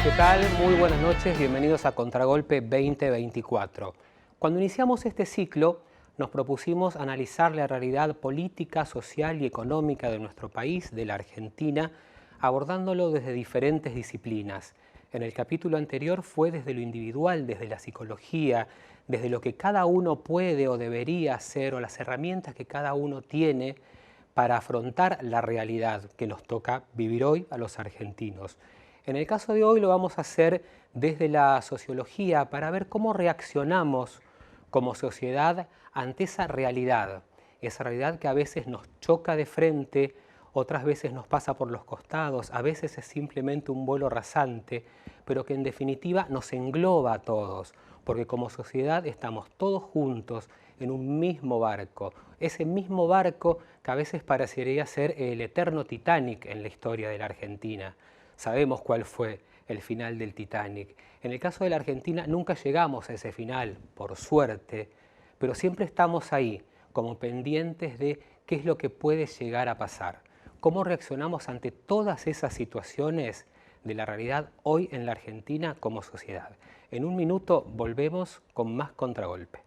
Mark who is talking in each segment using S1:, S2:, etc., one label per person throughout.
S1: ¿Qué tal? Muy buenas noches, bienvenidos a Contragolpe 2024. Cuando iniciamos este ciclo, nos propusimos analizar la realidad política, social y económica de nuestro país, de la Argentina, abordándolo desde diferentes disciplinas. En el capítulo anterior fue desde lo individual, desde la psicología, desde lo que cada uno puede o debería hacer o las herramientas que cada uno tiene para afrontar la realidad que nos toca vivir hoy a los argentinos. En el caso de hoy lo vamos a hacer desde la sociología para ver cómo reaccionamos como sociedad ante esa realidad que a veces nos choca de frente, otras veces nos pasa por los costados, a veces es simplemente un vuelo rasante, pero que en definitiva nos engloba a todos, porque como sociedad estamos todos juntos en un mismo barco, ese mismo barco que a veces parecería ser el eterno Titanic en la historia de la Argentina. Sabemos cuál fue el final del Titanic. En el caso de la Argentina nunca llegamos a ese final, por suerte, pero siempre estamos ahí, como pendientes de qué es lo que puede llegar a pasar. ¿Cómo reaccionamos ante todas esas situaciones de la realidad hoy en la Argentina como sociedad? En un minuto volvemos con más Contragolpe.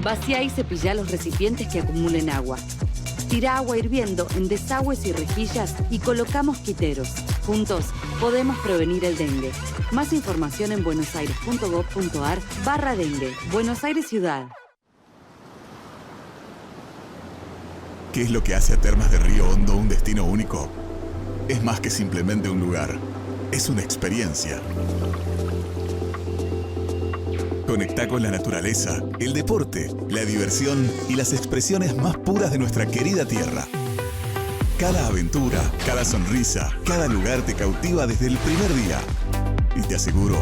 S2: Vacía y cepilla los recipientes que acumulen agua. Tira agua hirviendo en desagües y rejillas y coloca mosquiteros. Juntos podemos prevenir el dengue. Más información en buenosaires.gov.ar/dengue. Buenos Aires Ciudad.
S3: ¿Qué es lo que hace a Termas de Río Hondo un destino único? Es más que simplemente un lugar. Es una experiencia. Conecta con la naturaleza, el deporte, la diversión y las expresiones más puras de nuestra querida tierra. Cada aventura, cada sonrisa, cada lugar te cautiva desde el primer día. Y te aseguro,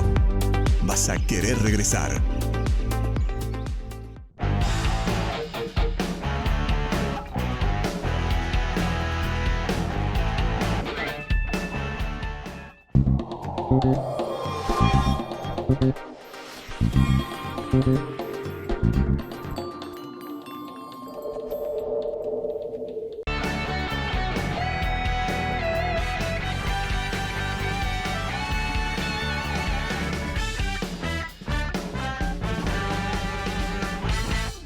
S3: vas a querer regresar.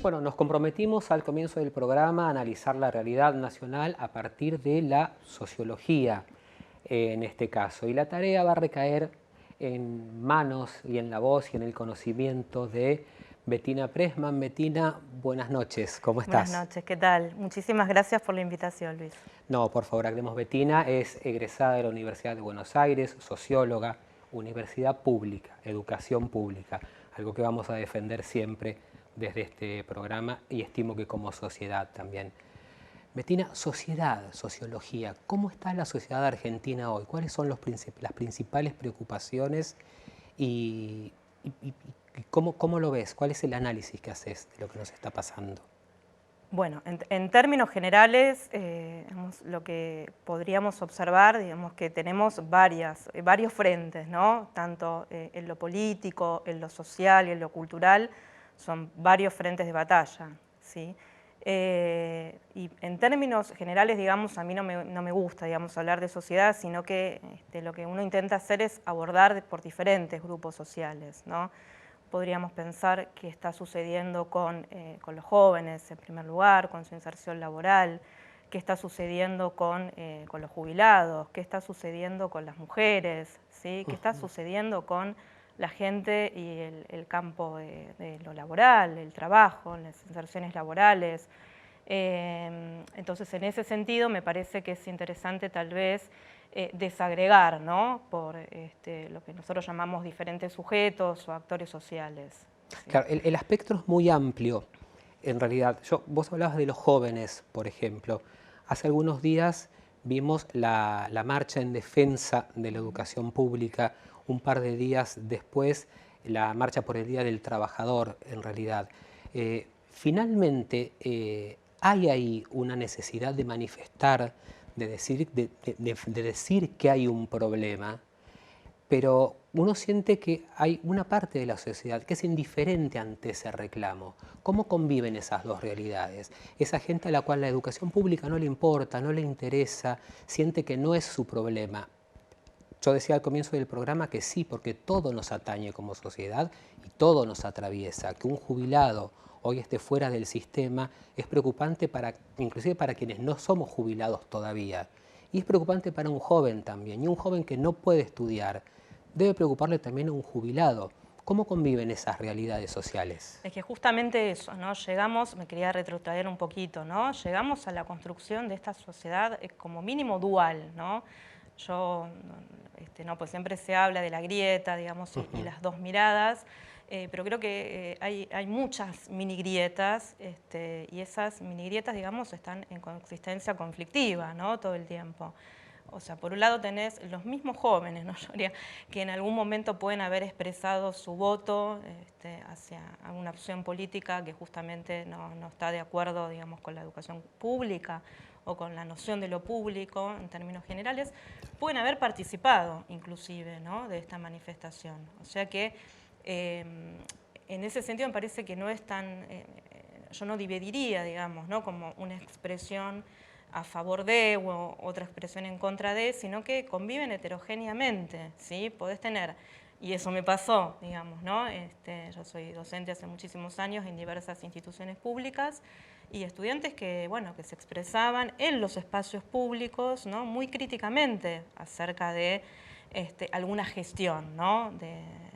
S1: Bueno, nos comprometimos al comienzo del programa a analizar la realidad nacional a partir de la sociología, en este caso. Y la tarea va a recaer en manos y en la voz y en el conocimiento de Bettina Pressman. Bettina, buenas noches, ¿cómo estás?
S4: Buenas noches, ¿qué tal? Muchísimas gracias por la invitación, Luis.
S1: No, por favor, agregemos. Bettina es egresada de la Universidad de Buenos Aires, socióloga, universidad pública, educación pública, algo que vamos a defender siempre desde este programa y estimo que como sociedad también. Bettina, sociedad, sociología, ¿cómo está la sociedad argentina hoy? ¿Cuáles son las principales preocupaciones y cómo lo ves? ¿Cuál es el análisis que haces de lo que nos está pasando?
S4: Bueno, en términos generales, lo que podríamos observar, digamos que tenemos varios frentes, ¿no? Tanto en lo político, en lo social y en lo cultural, son varios frentes de batalla, ¿sí? Y en términos generales, digamos, a mí no me gusta, digamos, hablar de sociedad, sino que lo que uno intenta hacer es abordar por diferentes grupos sociales, ¿no? Podríamos pensar qué está sucediendo con los jóvenes, en primer lugar, con su inserción laboral, qué está sucediendo con los jubilados, qué está sucediendo con las mujeres, ¿sí? Qué está sucediendo con la gente y el campo de lo laboral, el trabajo, las inserciones laborales. Entonces, en ese sentido, me parece que es interesante tal vez desagregar, ¿no? Por lo que nosotros llamamos diferentes sujetos o actores sociales. ¿Sí?
S1: Claro, el espectro es muy amplio, en realidad. Vos hablabas de los jóvenes, por ejemplo. Hace algunos días vimos la marcha en defensa de la educación pública, un par de días después la marcha por el Día del Trabajador, en realidad. Finalmente, hay ahí una necesidad de manifestar de decir que hay un problema, pero uno siente que hay una parte de la sociedad que es indiferente ante ese reclamo. ¿Cómo conviven esas dos realidades? Esa gente a la cual la educación pública no le importa, no le interesa, siente que no es su problema. Yo decía al comienzo del programa que sí, porque todo nos atañe como sociedad y todo nos atraviesa. Que un jubilado hoy esté fuera del sistema es preocupante inclusive para quienes no somos jubilados todavía. Y es preocupante para un joven también. Y un joven que no puede estudiar debe preocuparle también a un jubilado. ¿Cómo conviven esas realidades sociales?
S4: Es que justamente eso, ¿no? Llegamos, me quería retrotraer un poquito, ¿no? Llegamos a la construcción de esta sociedad como mínimo dual, ¿no? Pues siempre se habla de la grieta, digamos, y las dos miradas, pero creo que hay muchas mini grietas, y esas mini grietas, digamos, están en consistencia conflictiva, ¿no? Todo el tiempo. O sea, por un lado tenés los mismos jóvenes, ¿no? Que en algún momento pueden haber expresado su voto hacia alguna opción política que justamente no está de acuerdo, digamos, con la educación pública o con la noción de lo público en términos generales, pueden haber participado inclusive, ¿no? De esta manifestación. O sea que en ese sentido me parece que no es tan, yo no dividiría, digamos, ¿no? Como una expresión a favor de o otra expresión en contra de, sino que conviven heterogéneamente, ¿sí? Podés tener, y eso me pasó, digamos, ¿no? Yo soy docente hace muchísimos años en diversas instituciones públicas y estudiantes que, bueno, que se expresaban en los espacios públicos, ¿no? Muy críticamente acerca de alguna gestión, ¿no?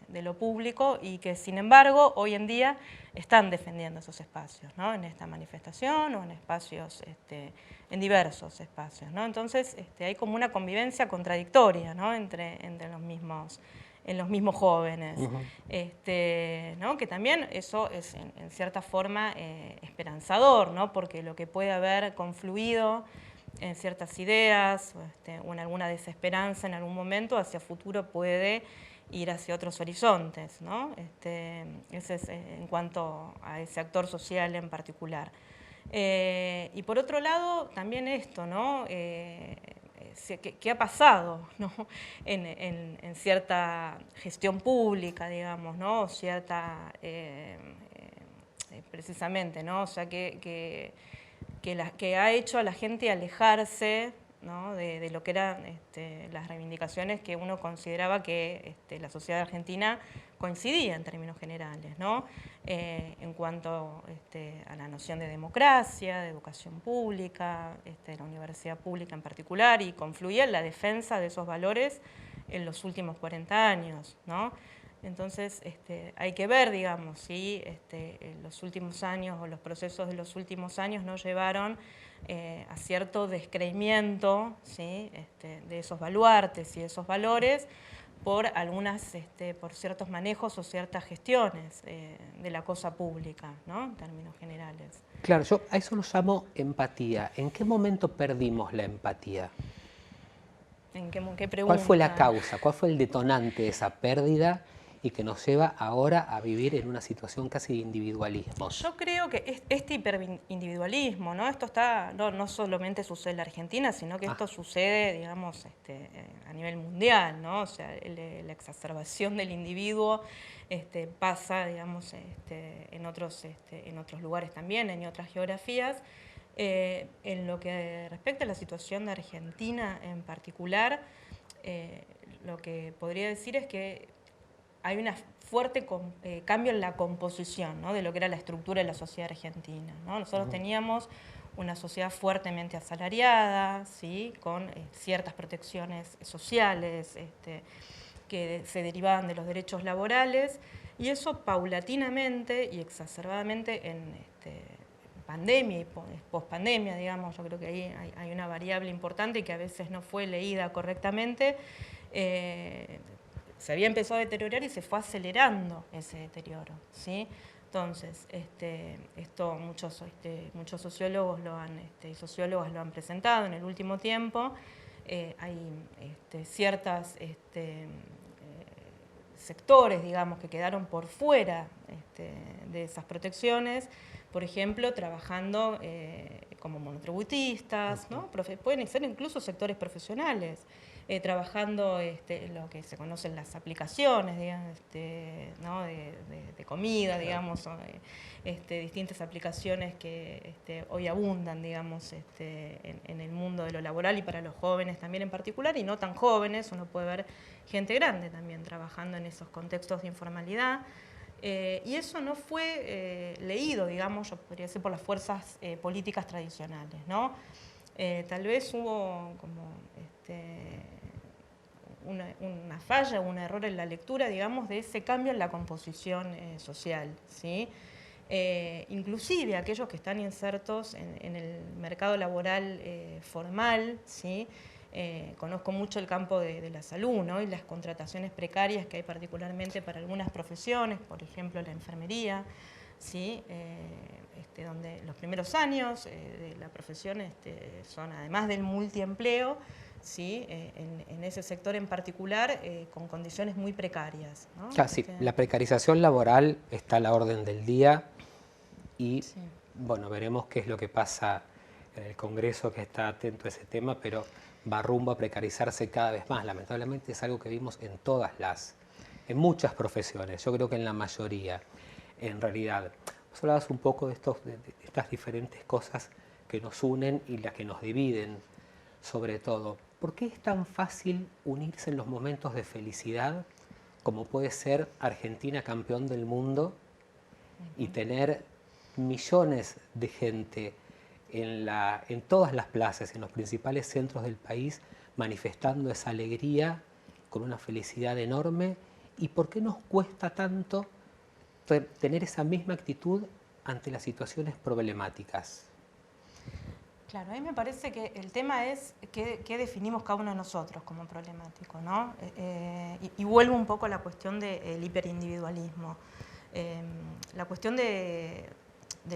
S4: de lo público y que, sin embargo, hoy en día están defendiendo esos espacios, ¿no? En esta manifestación o en espacios, en diversos espacios, ¿no? Entonces, hay como una convivencia contradictoria, ¿no? entre los mismos jóvenes, ¿no? Que también eso es en cierta forma esperanzador, ¿no? Porque lo que puede haber confluido en ciertas ideas o en alguna desesperanza en algún momento, hacia futuro puede ir hacia otros horizontes, ¿no? Ese es en cuanto a ese actor social en particular. Y por otro lado, también esto, ¿no? ¿Qué ha pasado, ¿no? en cierta gestión pública, digamos, ¿no? Cierta, precisamente, ¿no? O sea, que ha hecho a la gente alejarse, ¿no? de lo que eran las reivindicaciones que uno consideraba que la sociedad argentina coincidía en términos generales, ¿no? En cuanto a la noción de democracia, de educación pública, de la universidad pública en particular, y confluía en la defensa de esos valores en los últimos 40 años, ¿no? Entonces, hay que ver, digamos, si los últimos años o los procesos de los últimos años no llevaron a cierto descreimiento, ¿sí? De esos baluartes y esos valores por por ciertos manejos o ciertas gestiones de la cosa pública, ¿no? En términos generales.
S1: Claro, yo a eso lo llamo empatía. ¿En qué momento perdimos la empatía?
S4: ¿En qué pregunta?
S1: ¿Cuál fue la causa? ¿Cuál fue el detonante de esa pérdida y que nos lleva ahora a vivir en una situación casi de individualismo?
S4: Yo creo que este hiperindividualismo, ¿no? Esto no solamente sucede en la Argentina, sino que esto sucede, digamos, a nivel mundial, ¿no? O sea, la exacerbación del individuo pasa, digamos, en otros lugares también, en otras geografías. En lo que respecta a la situación de Argentina en particular, lo que podría decir es que hay un fuerte cambio en la composición, ¿no? De lo que era la estructura de la sociedad argentina, ¿no? Nosotros teníamos una sociedad fuertemente asalariada, ¿sí? Con ciertas protecciones sociales que se derivaban de los derechos laborales, y eso paulatinamente y exacerbadamente en pandemia y pospandemia, digamos, yo creo que ahí hay una variable importante y que a veces no fue leída correctamente. Se había empezado a deteriorar y se fue acelerando ese deterioro, ¿sí? Entonces, esto muchos sociólogos y sociólogas lo han presentado en el último tiempo. Hay ciertos sectores, digamos, que quedaron por fuera de esas protecciones, por ejemplo, trabajando como monotributistas, ¿no? Pueden ser incluso sectores profesionales, trabajando lo que se conocen las aplicaciones, digamos, ¿no? de comida, digamos, distintas aplicaciones que hoy abundan, digamos, en el mundo de lo laboral y para los jóvenes también en particular, y no tan jóvenes. Uno puede ver gente grande también trabajando en esos contextos de informalidad. Y eso no fue leído, digamos, yo podría decir, por las fuerzas políticas tradicionales, ¿no? Tal vez hubo como una falla, un error en la lectura, digamos, de ese cambio en la composición social, ¿sí? Inclusive aquellos que están insertos en el mercado laboral formal, ¿sí? Conozco mucho el campo de la salud, ¿no? Y las contrataciones precarias que hay particularmente para algunas profesiones, por ejemplo la enfermería, ¿sí? Donde los primeros años de la profesión son, además del multiempleo, ¿sí? En ese sector en particular, con condiciones muy precarias, ¿no?
S1: Claro, sí, la precarización laboral está a la orden del día y, sí, bueno, veremos qué es lo que pasa en el Congreso, que está atento a ese tema, pero va rumbo a precarizarse cada vez más. Lamentablemente es algo que vimos en muchas profesiones, yo creo que en la mayoría, en realidad. Vos hablabas un poco de estas diferentes cosas que nos unen y las que nos dividen, sobre todo. ¿Por qué es tan fácil unirse en los momentos de felicidad, como puede ser Argentina campeón del mundo, y tener millones de gente en todas las plazas, en los principales centros del país, manifestando esa alegría con una felicidad enorme? ¿Y por qué nos cuesta tanto tener esa misma actitud ante las situaciones problemáticas?
S4: Claro, a mí me parece que el tema es qué definimos cada uno de nosotros como problemático, ¿no? Y vuelvo un poco a la cuestión del hiperindividualismo. La cuestión de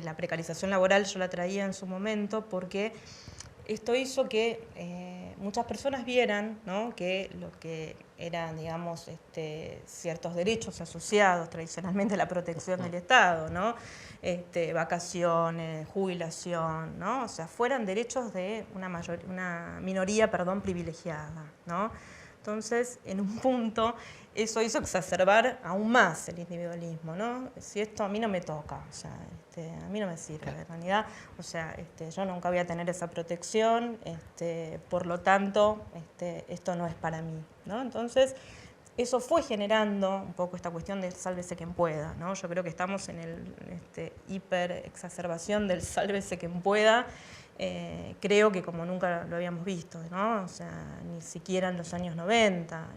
S4: la precarización laboral yo la traía en su momento porque esto hizo que muchas personas vieran, ¿no? Que lo que eran, digamos, ciertos derechos asociados tradicionalmente a la protección del Estado, ¿no? Vacaciones, jubilación, ¿no? O sea, fueran derechos de una minoría, privilegiada, ¿no? Entonces, en un punto, eso hizo exacerbar aún más el individualismo, ¿no? Si esto a mí no me toca, o sea, a mí no me sirve, en realidad, o sea, yo nunca voy a tener esa protección, por lo tanto, esto no es para mí, ¿no? Entonces, eso fue generando un poco esta cuestión del sálvese quien pueda, ¿no? Yo creo que estamos en el hiper-exacerbación del sálvese quien pueda, creo que como nunca lo habíamos visto, ¿no? O sea, ni siquiera en los años 90.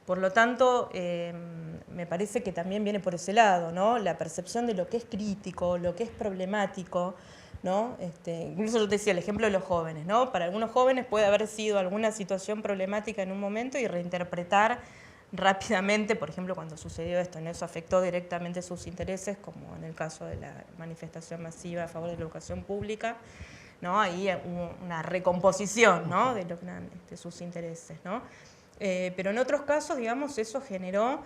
S4: Por lo tanto, me parece que también viene por ese lado, ¿no? La percepción de lo que es crítico, lo que es problemático, ¿no? Incluso yo te decía el ejemplo de los jóvenes, ¿no? Para algunos jóvenes puede haber sido alguna situación problemática en un momento y reinterpretar rápidamente, por ejemplo, cuando sucedió esto, ¿no? Eso afectó directamente sus intereses, como en el caso de la manifestación masiva a favor de la educación pública, ¿no? Ahí hubo una recomposición, ¿no? De lo que eran sus intereses, ¿no? Pero en otros casos, digamos, eso generó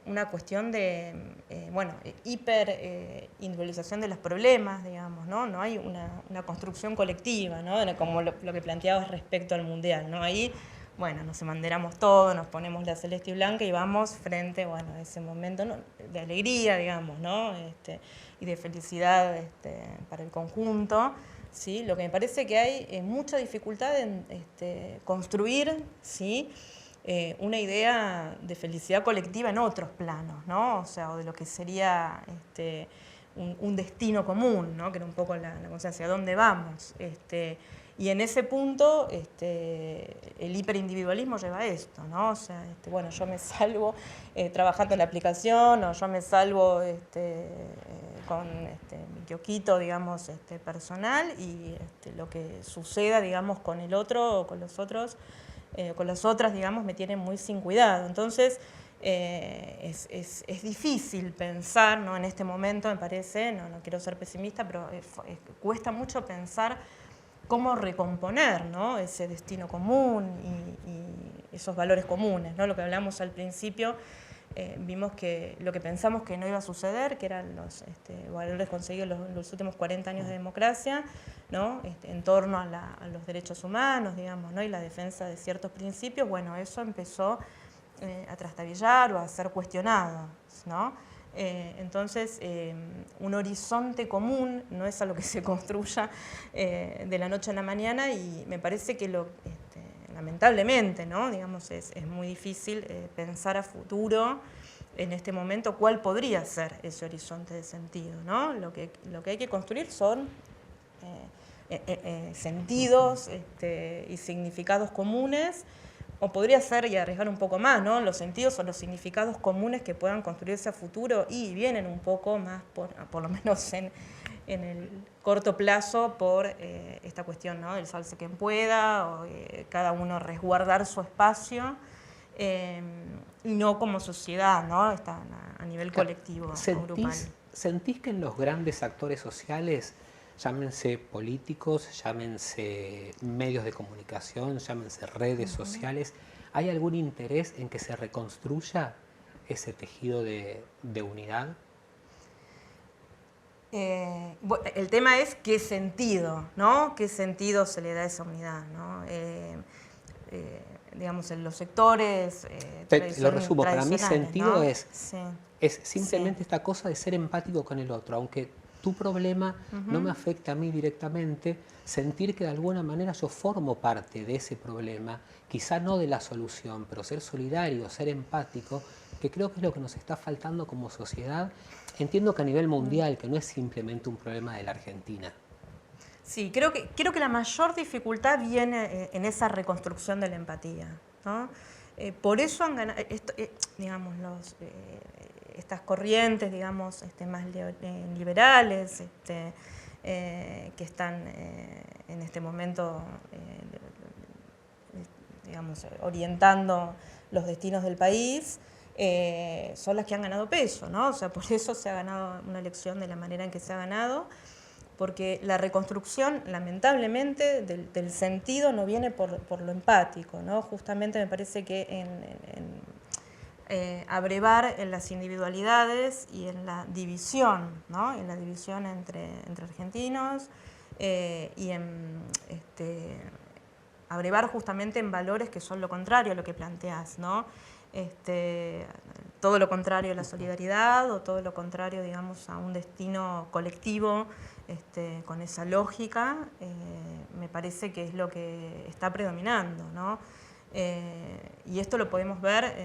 S4: una cuestión de, hiperindividualización de los problemas, digamos, ¿no? No hay una construcción colectiva, ¿no? Como lo que planteabas respecto al Mundial, ¿no? Ahí, bueno, nos embanderamos todos, nos ponemos la celeste y blanca y vamos frente, bueno, a ese momento, ¿no? De alegría, digamos, ¿no? Y de felicidad para el conjunto, ¿sí? Lo que me parece que hay mucha dificultad en construir, ¿sí? Una idea de felicidad colectiva en otros planos, ¿no? O sea, o de lo que sería un destino común, ¿no? Que era un poco la conciencia, ¿a dónde vamos? Y en ese punto el hiperindividualismo lleva a esto, ¿no? O sea, bueno, yo me salvo trabajando en la aplicación, o yo me salvo con mi kiosquito, digamos, personal, y lo que suceda, digamos, con el otro o con los otros, con las otras, digamos, me tienen muy sin cuidado. Entonces, es difícil pensar, ¿no? En este momento, me parece, no quiero ser pesimista, pero cuesta mucho pensar cómo recomponer, ¿no? Ese destino común y esos valores comunes, ¿no? Lo que hablamos al principio, vimos que lo que pensamos que no iba a suceder, que eran los valores conseguidos en los últimos 40 años de democracia, ¿no? En torno a los derechos humanos, digamos, ¿no? Y la defensa de ciertos principios, bueno, eso empezó a trastabillar o a ser cuestionado, ¿no? Entonces, un horizonte común no es algo que se construya de la noche a la mañana, y me parece que lamentablemente, ¿no? Digamos, es muy difícil pensar a futuro en este momento cuál podría ser ese horizonte de sentido, ¿no? Lo que hay que construir son sentidos y significados comunes, o podría ser, y arriesgar un poco más, ¿no? Los sentidos o los significados comunes que puedan construirse a futuro y vienen un poco más, por lo menos en el corto plazo, por esta cuestión, ¿no? Del sálvese quien pueda, o cada uno resguardar su espacio, y no como sociedad, ¿no? Está a nivel colectivo o grupal.
S1: ¿Sentís que en los grandes actores sociales, llámense políticos, llámense medios de comunicación, llámense redes sociales, hay algún interés en que se reconstruya ese tejido de unidad?
S4: El tema es qué sentido, ¿no? ¿Qué sentido se le da a esa unidad, ¿no? Digamos, en los sectores
S1: lo resumo, para mí sentido, ¿no? Es simplemente
S4: sí.
S1: esta cosa de ser empático con el otro, aunque tu problema no me afecta a mí directamente, sentir que de alguna manera yo formo parte de ese problema, quizá no de la solución, pero ser solidario, ser empático, que creo que es lo que nos está faltando como sociedad. Entiendo que a nivel mundial, que no es simplemente un problema de la Argentina.
S4: Sí, creo que la mayor dificultad viene en esa reconstrucción de la empatía, ¿no? Por eso han ganado, digamos, estas corrientes, digamos, más liberales, que están en este momento, digamos, orientando los destinos del país, son las que han ganado peso, ¿no? O sea, por eso se ha ganado una elección de la manera en que se ha ganado, porque la reconstrucción, lamentablemente, del sentido no viene por lo empático, ¿no? Justamente me parece que abrevar en las individualidades y en la división, ¿no? En la división entre argentinos, y en abrevar justamente en valores que son lo contrario a lo que planteás, ¿no? Todo lo contrario a la solidaridad, o todo lo contrario, digamos, a un destino colectivo, con esa lógica, me parece que es lo que está predominando, ¿no? Y esto lo podemos ver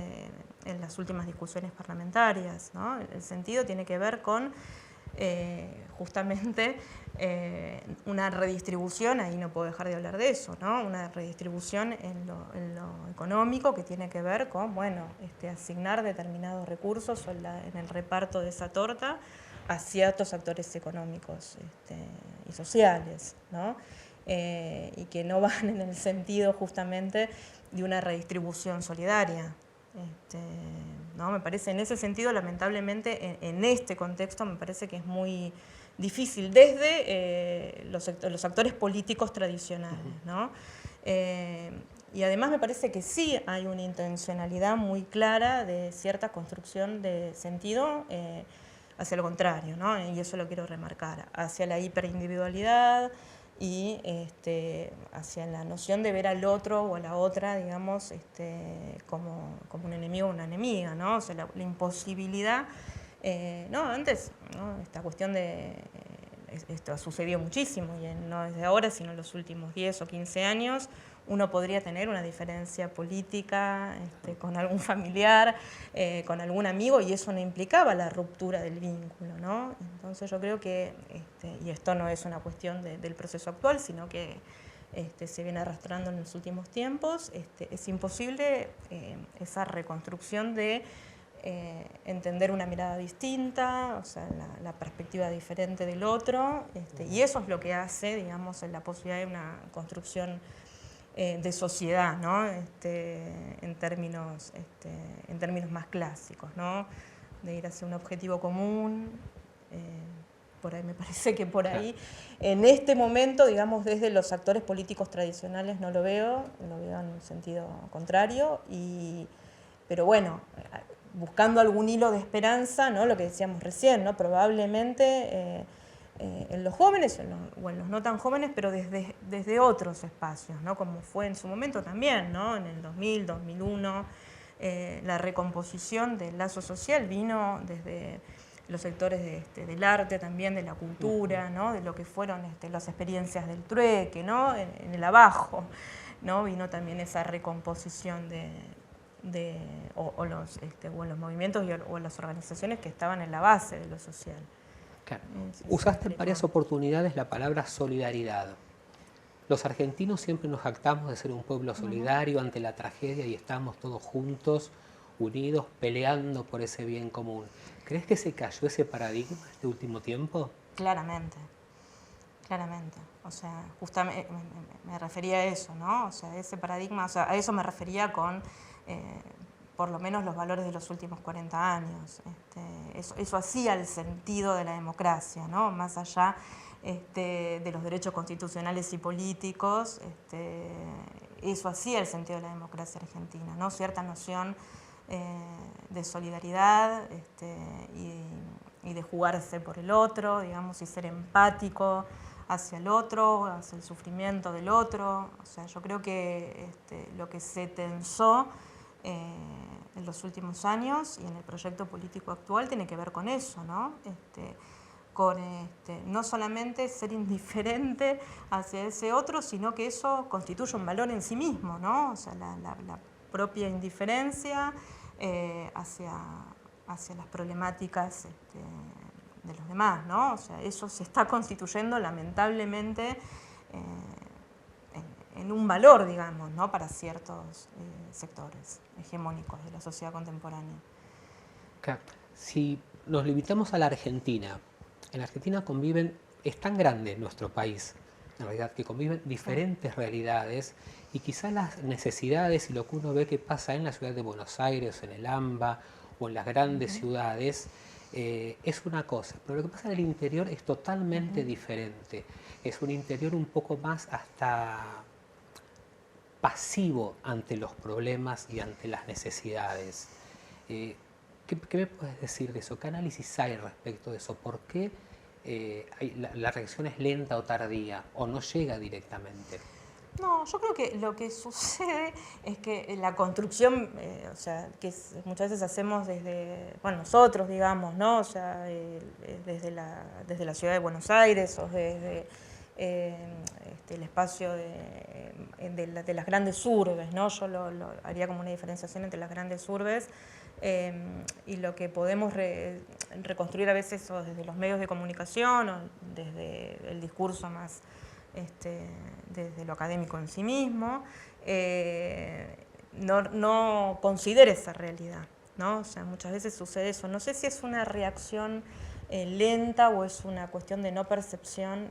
S4: en las últimas discusiones parlamentarias, ¿no? El sentido tiene que ver con justamente una redistribución, ahí no puedo dejar de hablar de eso, ¿no? Una redistribución en lo económico, que tiene que ver con, bueno, asignar determinados recursos en el reparto de esa torta a ciertos actores económicos y sociales, ¿no? Y que no van en el sentido justamente de una redistribución solidaria. ¿No? Me parece, en ese sentido, lamentablemente, en este contexto, me parece que es muy difícil desde los actores políticos tradicionales, ¿no? Y además me parece que sí hay una intencionalidad muy clara de cierta construcción de sentido hacia lo contrario, ¿no? Y eso lo quiero remarcar, hacia la hiperindividualidad y hacia la noción de ver al otro o a la otra, digamos, como un enemigo o una enemiga, ¿no? O sea, la imposibilidad, no, antes, ¿no? Esta cuestión de, esto ha sucedido muchísimo, y no desde ahora, sino en los últimos 10 o 15 años, uno podría tener una diferencia política con algún familiar, con algún amigo, y eso no implicaba la ruptura del vínculo, ¿no? Entonces yo creo que, y esto no es una cuestión del proceso actual, sino que se viene arrastrando en los últimos tiempos, es imposible esa reconstrucción de entender una mirada distinta, o sea, la perspectiva diferente del otro, y eso es lo que hace, digamos, la posibilidad de una construcción de sociedad, ¿no? En términos más clásicos, ¿no? De ir hacia un objetivo común. Por ahí me parece que por ahí, en este momento, digamos, desde los actores políticos tradicionales lo veo en un sentido contrario, pero bueno, buscando algún hilo de esperanza, ¿no? Lo que decíamos recién, ¿no? Probablemente en los jóvenes o en los no tan jóvenes, pero desde otros espacios, ¿no? Como fue en su momento también, ¿no? En el 2000, 2001, la recomposición del lazo social vino desde los sectores del arte también, de la cultura, ¿no? De lo que fueron las experiencias del trueque, ¿no? En el abajo, ¿no? Vino también esa recomposición o los movimientos o las organizaciones que estaban en la base de lo social.
S1: Claro. Usaste en varias oportunidades la palabra solidaridad. Los argentinos siempre nos jactamos de ser un pueblo solidario ante la tragedia y estamos todos juntos, unidos, peleando por ese bien común. ¿Crees que se cayó ese paradigma este último tiempo?
S4: Claramente, claramente. O sea, justamente me refería a eso, ¿no? O sea, ese paradigma, o sea, a eso me refería con por lo menos los valores de los últimos 40 años. Eso hacía el sentido de la democracia, ¿no? Más allá de los derechos constitucionales y políticos, eso hacía el sentido de la democracia argentina, ¿no? Cierta noción de solidaridad y de jugarse por el otro, digamos, y ser empático hacia el otro, hacia el sufrimiento del otro. O sea, yo creo que lo que se tensó en los últimos años y en el proyecto político actual tiene que ver con eso, ¿no? Con no solamente ser indiferente hacia ese otro, sino que eso constituye un valor en sí mismo, ¿no? O sea, la propia indiferencia hacia las problemáticas de los demás, ¿no? O sea, eso se está constituyendo lamentablemente en un valor, digamos, ¿no? Para ciertos sectores hegemónicos de la sociedad contemporánea.
S1: Claro. Si nos limitamos a la Argentina, en la Argentina es tan grande nuestro país, en realidad, que conviven diferentes realidades y quizás las necesidades y lo que uno ve que pasa en la ciudad de Buenos Aires, en el AMBA o en las grandes ciudades, es una cosa, pero lo que pasa en el interior es totalmente diferente. Es un interior un poco más hasta pasivo ante los problemas y ante las necesidades. ¿Qué me puedes decir de eso? ¿Qué análisis hay respecto de eso? ¿Por qué la reacción es lenta o tardía o no llega directamente?
S4: No, yo creo que lo que sucede es que la construcción, o sea, que muchas veces hacemos desde, bueno, nosotros, digamos, ¿no? O sea, desde la ciudad de Buenos Aires o desde el espacio de las grandes urbes, ¿no? Yo lo haría como una diferenciación entre las grandes urbes y lo que podemos reconstruir a veces o desde los medios de comunicación o desde el discurso más desde lo académico en sí mismo, no considera esa realidad, ¿no? O sea, muchas veces sucede eso. No sé si es una reacción lenta o es una cuestión de no percepción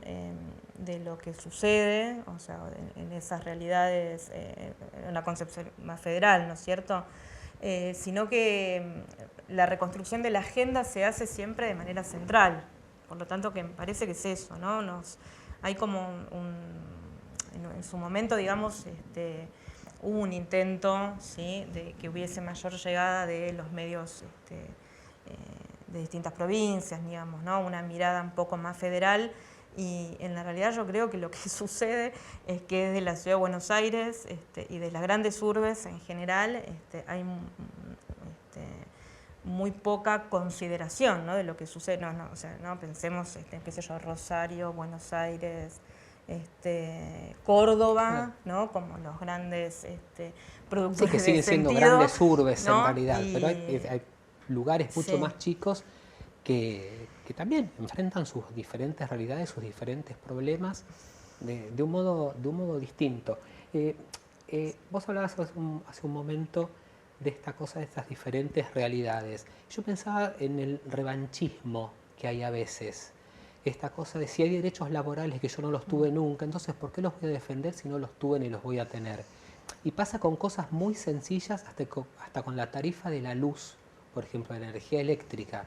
S4: de lo que sucede, o sea, en esas realidades, en una concepción más federal, ¿no es cierto? Sino que la reconstrucción de la agenda se hace siempre de manera central. Por lo tanto, que me parece que es eso, ¿no? Hay como en su momento, digamos, hubo un intento, ¿sí?, de que hubiese mayor llegada de los medios de distintas provincias, digamos, ¿no? Una mirada un poco más federal y en la realidad yo creo que lo que sucede es que desde la ciudad de Buenos Aires y de las grandes urbes en general hay muy poca consideración, ¿no?, de lo que sucede. O sea, no pensemos, qué sé yo, Rosario, Buenos Aires, Córdoba, ¿no?, como los grandes productores
S1: que siguen
S4: de
S1: siendo
S4: sentido,
S1: grandes urbes, ¿no?, en realidad, pero hay lugares mucho más chicos que también enfrentan sus diferentes realidades, sus diferentes problemas de un modo distinto. Vos hablabas hace un momento de esta cosa, de estas diferentes realidades. Yo pensaba en el revanchismo que hay a veces, esta cosa de si hay derechos laborales que yo no los tuve nunca, entonces ¿por qué los voy a defender si no los tuve ni los voy a tener? Y pasa con cosas muy sencillas, hasta con la tarifa de la luz, por ejemplo, de energía eléctrica.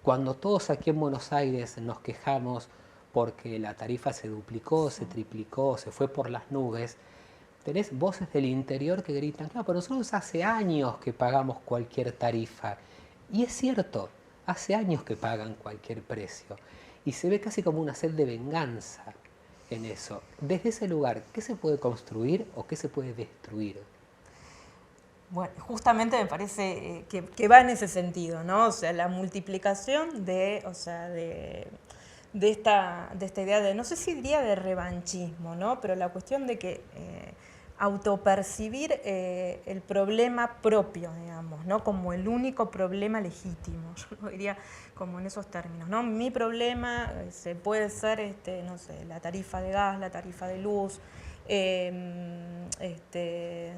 S1: Cuando todos aquí en Buenos Aires nos quejamos porque la tarifa se duplicó, se triplicó, se fue por las nubes, tenés voces del interior que gritan, claro, pero nosotros hace años que pagamos cualquier tarifa. Y es cierto, hace años que pagan cualquier precio. Y se ve casi como una sed de venganza en eso. Desde ese lugar, ¿qué se puede construir o qué se puede destruir?
S4: Bueno, justamente me parece que va en ese sentido, ¿no? O sea, la multiplicación de esta idea de, no sé si diría de revanchismo, ¿no? Pero la cuestión de que autopercibir el problema propio, digamos, ¿no? Como el único problema legítimo, yo lo diría como en esos términos, ¿no? Mi problema puede ser, no sé, la tarifa de gas, la tarifa de luz,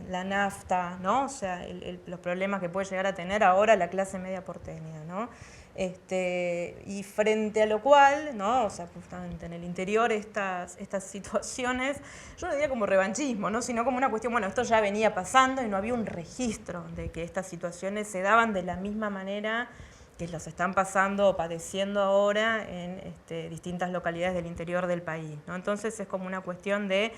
S4: la nafta, ¿no? O sea, los problemas que puede llegar a tener ahora la clase media porteña, ¿no? Y frente a lo cual, ¿no? O sea, justamente en el interior estas situaciones, yo no diría como revanchismo, ¿no? Sino como una cuestión, bueno, esto ya venía pasando y no había un registro de que estas situaciones se daban de la misma manera que los están pasando o padeciendo ahora en distintas localidades del interior del país, ¿no? Entonces es como una cuestión de,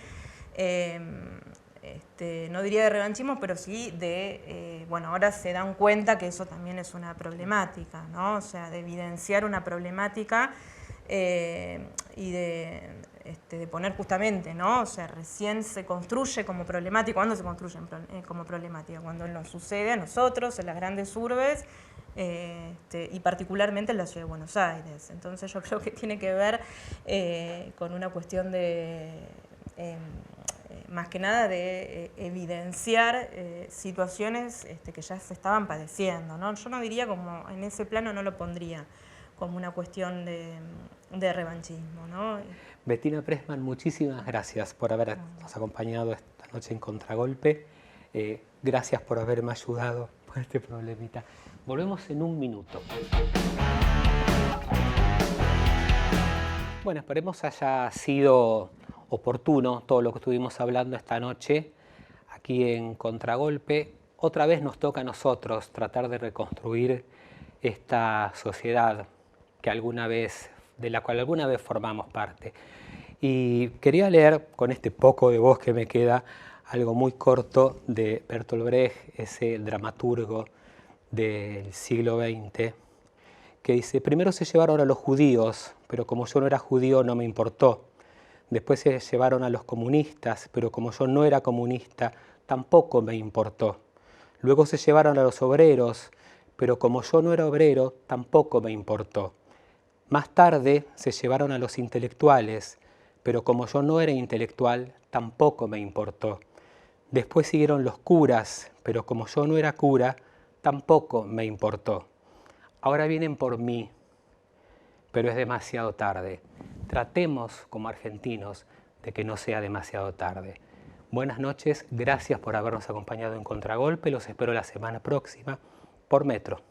S4: no diría de revanchismo, pero sí de, bueno, ahora se dan cuenta que eso también es una problemática, ¿no? O sea, de evidenciar una problemática y de poner justamente, ¿no? O sea, recién se construye como problemática. ¿Cuándo se construye como problemática? Cuando nos sucede a nosotros, en las grandes urbes, y particularmente en la ciudad de Buenos Aires. Entonces yo creo que tiene que ver con una cuestión de, más que nada, de evidenciar situaciones que ya se estaban padeciendo, ¿no? Yo no diría como, en ese plano no lo pondría como una cuestión de revanchismo, ¿no?
S1: Bettina Pressman, muchísimas gracias por habernos acompañado esta noche en Contragolpe. Gracias por haberme ayudado con este problemita. Volvemos en un minuto. Bueno, esperemos haya sido oportuno todo lo que estuvimos hablando esta noche aquí en Contragolpe. Otra vez nos toca a nosotros tratar de reconstruir esta sociedad de la cual alguna vez formamos parte. Y quería leer, con este poco de voz que me queda, algo muy corto de Bertolt Brecht, ese dramaturgo del siglo XX, que dice: primero se llevaron a los judíos, pero como yo no era judío no me importó. Después se llevaron a los comunistas, pero como yo no era comunista tampoco me importó. Luego se llevaron a los obreros, pero como yo no era obrero tampoco me importó. Más tarde se llevaron a los intelectuales, pero como yo no era intelectual tampoco me importó. Después siguieron los curas, pero como yo no era cura tampoco me importó. Ahora vienen por mí, pero es demasiado tarde. Tratemos como argentinos de que no sea demasiado tarde. Buenas noches, gracias por habernos acompañado en Contragolpe. Los espero la semana próxima por Metro.